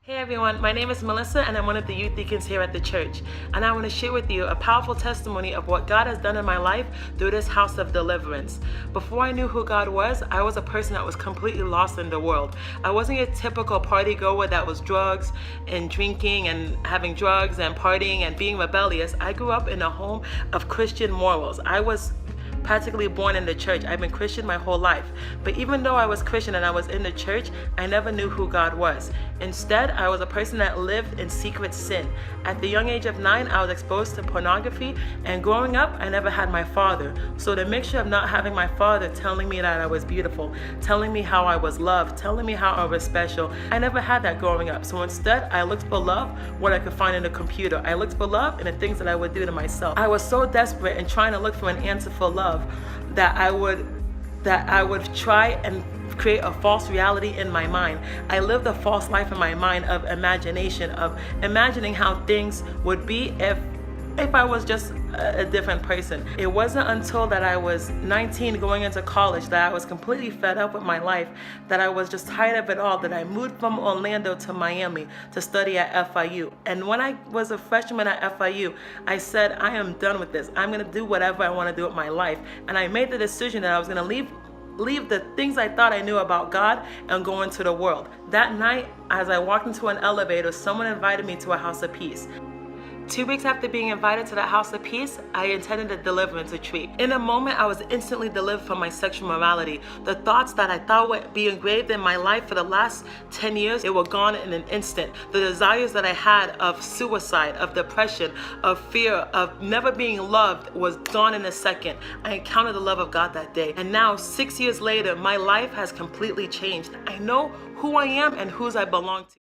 Hey everyone, my name is Melissa and I'm one of the youth deacons here at the church. And I want to share with you a powerful testimony of what God has done in my life through this house of deliverance. Before I knew who God was, I was a person that was completely lost in the world. I wasn't your typical party goer that was drugs and drinking and having drugs and partying and being rebellious. I grew up in a home of Christian morals. I was practically born in the church. I've been Christian my whole life. But even though I was Christian and I was in the church, I never knew who God was. Instead, I was a person that lived in secret sin. At the young age of 9, I was exposed to pornography, and growing up, I never had my father. So the mixture of not having my father telling me that I was beautiful, telling me how I was loved, telling me how I was special, I never had that growing up. So instead, I looked for love what I could find in a computer. I looked for love in the things that I would do to myself. I was so desperate and trying to look for an answer for love that I would try and create a false reality in my mind. I lived a false life in my mind of imagination, of imagining how things would be if I was just a different person. It wasn't until that I was 19 going into college that I was completely fed up with my life, that I was just tired of it all, that I moved from Orlando to Miami to study at FIU. And when I was a freshman at FIU, I said, I am done with this. I'm gonna do whatever I wanna do with my life. And I made the decision that I was gonna leave the things I thought I knew about God and go into the world. That night, as I walked into an elevator, someone invited me to a house of peace. 2 weeks after being invited to that house of peace, I attended a Deliverance Retreat. In a moment, I was instantly delivered from my sexual morality. The thoughts that I thought would be engraved in my life for the last 10 years, they were gone in an instant. The desires that I had of suicide, of depression, of fear, of never being loved was gone in a second. I encountered the love of God that day. And now, 6 years later, my life has completely changed. I know who I am and whose I belong to.